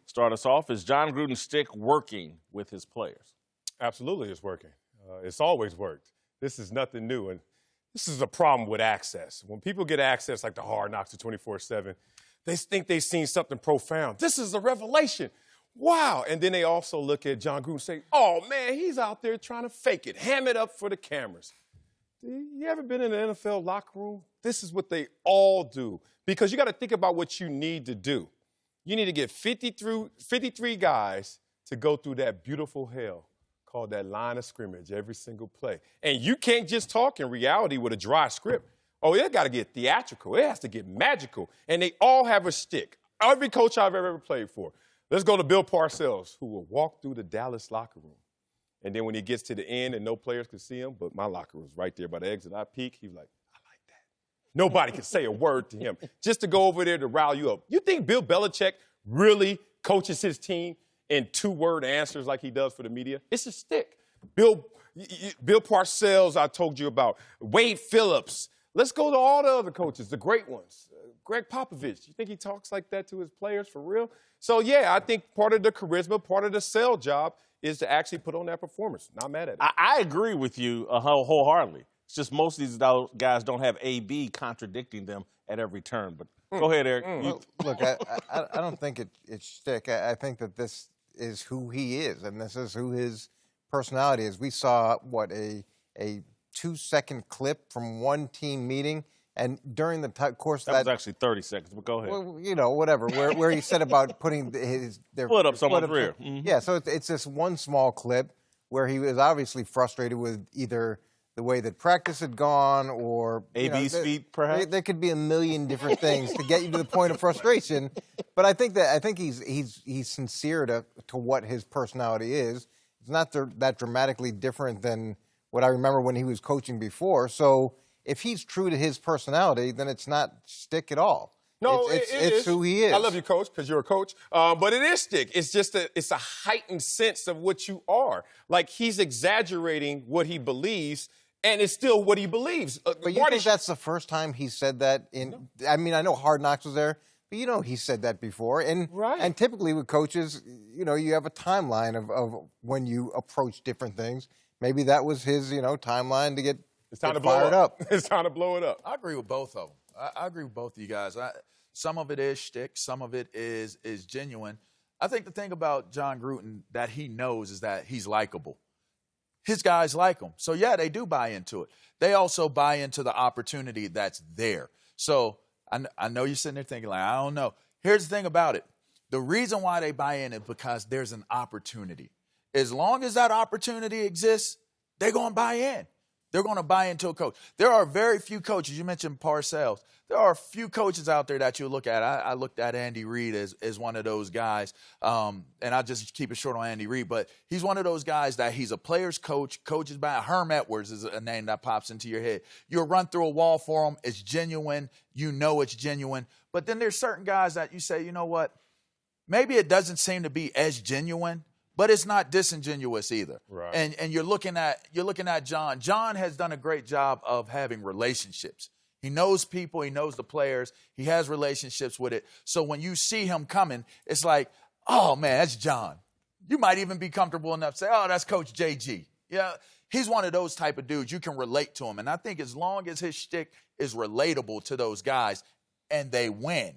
Start us off. Is Jon Gruden's stick working with his players? Absolutely, it's working. It's always worked. This is nothing new, and this is a problem with access. When people get access like the Hard Knocks to 24/7, they think they've seen something profound. This is a revelation. Wow. And then they also look at Jon Gruden and say, oh, man, he's out there trying to fake it, ham it up for the cameras. You ever been in an NFL locker room? This is what they all do, because you got to think about what you need to do. You need to get 53 guys to go through that beautiful hell called that line of scrimmage every single play. And you can't just talk in reality with a dry script. Oh, it got to get theatrical. It has to get magical. And they all have a stick. Every coach I've ever played for. Let's go to Bill Parcells, who will walk through the Dallas locker room. And then when he gets to the end and no players could see him, but my locker was right there by the exit, I peek, he was like, I like that. Nobody could say a word to him just to go over there to rile you up. You think Bill Belichick really coaches his team in two-word answers like he does for the media? It's a stick. Bill Parcells, I told you about. Wade Phillips. Let's go to all the other coaches, the great ones. Greg Popovich. You think he talks like that to his players for real? So, yeah, I think part of the charisma, part of the sell job is to actually put on that performance. Not mad at it. I agree with you wholeheartedly. It's just most of these guys don't have A.B. contradicting them at every turn. But go ahead, Eric. Well, look, I don't think it's shtick. I think that this is who he is, and this is who his personality is. We saw, a 2-second clip from one team meeting, and during the course of that was actually 30 seconds, but go ahead. Well, whatever, where he said about putting their foot up someone's rear. Yeah, so it's this one small clip where he was obviously frustrated with either the way that practice had gone or AB's feet, perhaps? There could be a million different things to get you to the point of frustration. But I think he's sincere to what his personality is. It's not that dramatically different than what I remember when he was coaching before. So if he's true to his personality, then it's not stick at all. No, it's who he is. I love you, Coach, because you're a coach. But it is stick. It's just it's a heightened sense of what you are. Like, he's exaggerating what he believes, and it's still what he believes. But you think that's the first time he said that? I mean, I know Hard Knocks was there, but he said that before. And right. And typically with coaches, you have a timeline of when you approach different things. Maybe that was his, timeline to get fired up. It's time to blow it up. I agree with both of them. I agree with both of you guys. Some of it is shtick. Some of it is genuine. I think the thing about Jon Gruden that he knows is that he's likable. His guys like him. So, yeah, they do buy into it. They also buy into the opportunity that's there. So I know you're sitting there thinking, like, I don't know. Here's the thing about it. The reason why they buy in is because there's an opportunity. As long as that opportunity exists, they're going to buy in. They're going to buy into a coach. There are very few coaches. You mentioned Parcells. There are a few coaches out there that you look at. I looked at Andy Reid as one of those guys, and I'll just keep it short on Andy Reid. But he's one of those guys that he's a player's coach, coaches by. Herm Edwards is a name that pops into your head. You'll run through a wall for him. It's genuine. You know it's genuine. But then there's certain guys that you say, you know what, maybe it doesn't seem to be as genuine, but it's not disingenuous either. Right. And you're looking at Jon. Jon has done a great job of having relationships. He knows people. He knows the players. He has relationships with it. So when you see him coming, it's like, oh, man, that's Jon. You might even be comfortable enough to say, oh, that's Coach JG. Yeah, he's one of those type of dudes. You can relate to him. And I think as long as his shtick is relatable to those guys and they win,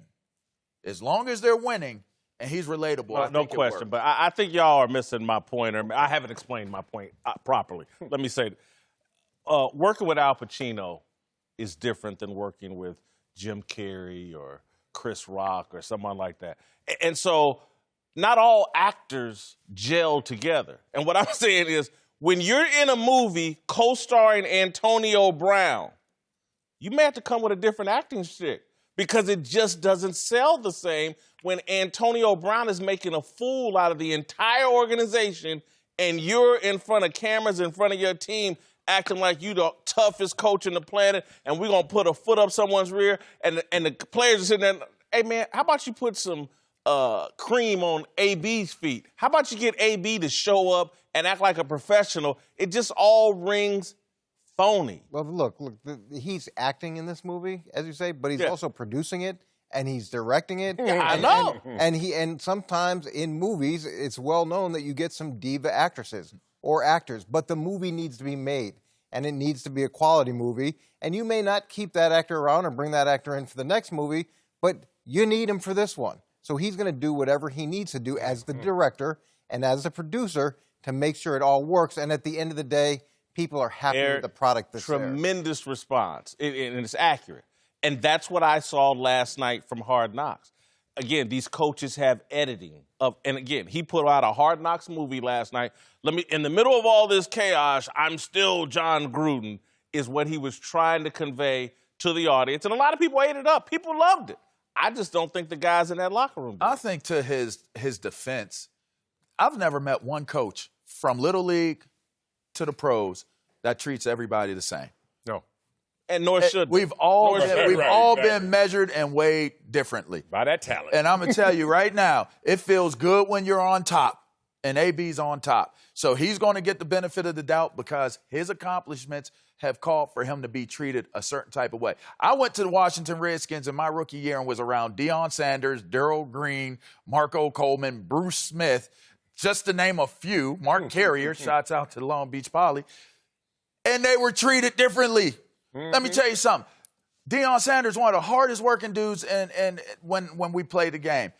as long as they're winning, and he's relatable. No question. But I think y'all are missing my point, or I haven't explained my point properly. Let me say, working with Al Pacino is different than working with Jim Carrey or Chris Rock or someone like that. And so not all actors gel together. And what I'm saying is, when you're in a movie co-starring Antonio Brown, you may have to come with a different acting shtick, because it just doesn't sell the same when Antonio Brown is making a fool out of the entire organization and you're in front of cameras, in front of your team, acting like you the toughest coach on the planet, and we're going to put a foot up someone's rear, and the players are sitting there, hey, man, how about you put some cream on AB's feet? How about you get AB to show up and act like a professional? It just all rings phony. Well, look, he's acting in this movie, as you say, but he's also producing it, and he's directing it. I know. And sometimes in movies, it's well known that you get some diva actresses or actors, but the movie needs to be made, and it needs to be a quality movie. And you may not keep that actor around or bring that actor in for the next movie, but you need him for this one. So he's going to do whatever he needs to do as the director and as the producer to make sure it all works. And at the end of the day, people are happy with the product that's there. Tremendous response, and it's accurate. And that's what I saw last night from Hard Knocks. Again, these coaches have editing. And again, he put out a Hard Knocks movie last night. In the middle of all this chaos, I'm still Jon Gruden, is what he was trying to convey to the audience. And a lot of people ate it up. People loved it. I just don't think the guys in that locker room did. I think to his defense, I've never met one coach from Little League to the pros that treats everybody the same. No. And nor should we've all been measured and weighed differently by that talent. And I'm gonna tell you right now, it feels good when you're on top, and AB's on top. So he's going to get the benefit of the doubt because his accomplishments have called for him to be treated a certain type of way. I went to the Washington Redskins in my rookie year and was around Deion Sanders, Darryl Green, Marco Coleman, Bruce Smith, just to name a few. Mark Carrier, shouts out to the Long Beach Poly, and they were treated differently. Let me tell you something. Deion Sanders, one of the hardest working dudes and when we played the game.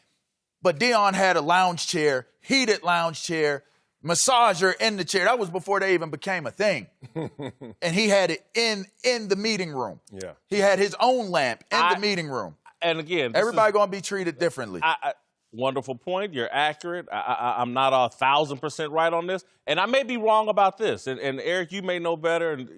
But Deion had a lounge chair, heated lounge chair, massager in the chair. That was before they even became a thing. And he had it in the meeting room. Yeah. He had his own lamp in the meeting room. And again, everybody going to be treated differently. Wonderful point. You're accurate. I'm not 1,000% right on this. And I may be wrong about this. And Eric, you may know better. And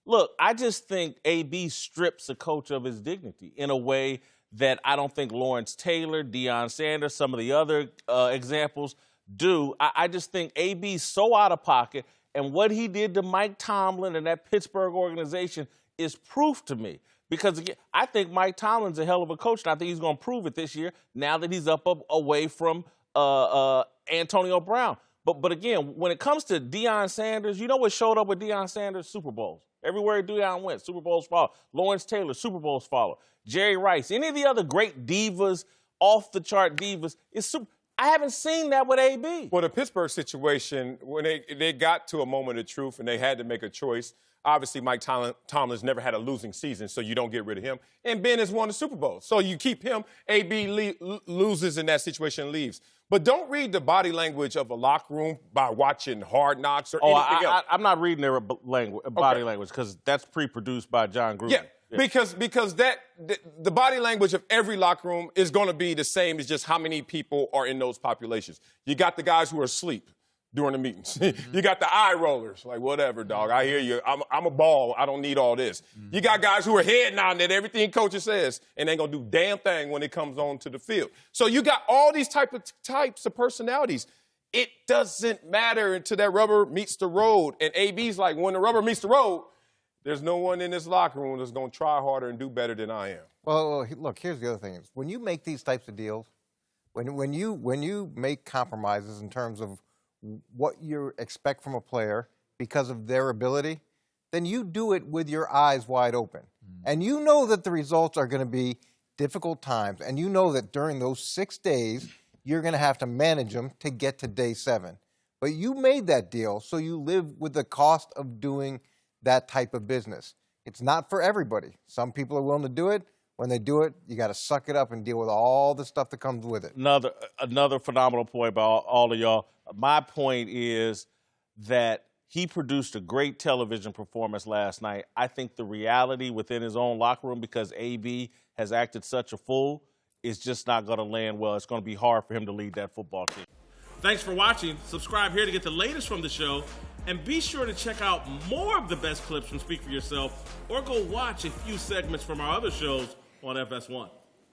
look, I just think AB strips a coach of his dignity in a way that I don't think Lawrence Taylor, Deion Sanders, some of the other examples do. I just think AB's so out of pocket, and what he did to Mike Tomlin and that Pittsburgh organization is proof to me. Because, again, I think Mike Tomlin's a hell of a coach, and I think he's going to prove it this year now that he's up away from Antonio Brown. But again, when it comes to Deion Sanders, you know what showed up with Deion Sanders? Super Bowls. Everywhere Deion went, Super Bowls follow. Lawrence Taylor, Super Bowls follow. Jerry Rice, any of the other great divas, off-the-chart divas, I haven't seen that with AB. Well, the Pittsburgh situation, when they got to a moment of truth and they had to make a choice, obviously Mike Tomlin's never had a losing season, so you don't get rid of him. And Ben has won the Super Bowl, so you keep him. AB loses in that situation and leaves. But don't read the body language of a locker room by watching Hard Knocks or anything else. I'm not reading their body language because that's pre-produced by Jon Gruden. Yeah. Because the body language of every locker room is going to be the same as just how many people are in those populations. You got the guys who are asleep during the meetings. You got the eye rollers, like, whatever, dog. I hear you. I'm a ball. I don't need all this. You got guys who are head nodding at everything coach says and ain't going to do damn thing when it comes on to the field. So you got all these types of personalities. It doesn't matter until that rubber meets the road. And AB's like, when the rubber meets the road, there's no one in this locker room that's going to try harder and do better than I am. Well, look, here's the other thing. When you make these types of deals, when you make compromises in terms of what you expect from a player because of their ability, then you do it with your eyes wide open. And you know that the results are going to be difficult times, and you know that during those 6 days, you're going to have to manage them to get to day 7. But you made that deal, so you live with the cost of doing that type of business. It's not for everybody. Some people are willing to do it. When they do it, you got to suck it up and deal with all the stuff that comes with it. Another phenomenal point by all of y'all. My point is that he produced a great television performance last night. I think the reality within his own locker room, because AB has acted such a fool, is just not going to land well. It's going to be hard for him to lead that football team. Thanks for watching. Subscribe here to get the latest from the show. And be sure to check out more of the best clips from Speak For Yourself, or go watch a few segments from our other shows on FS1.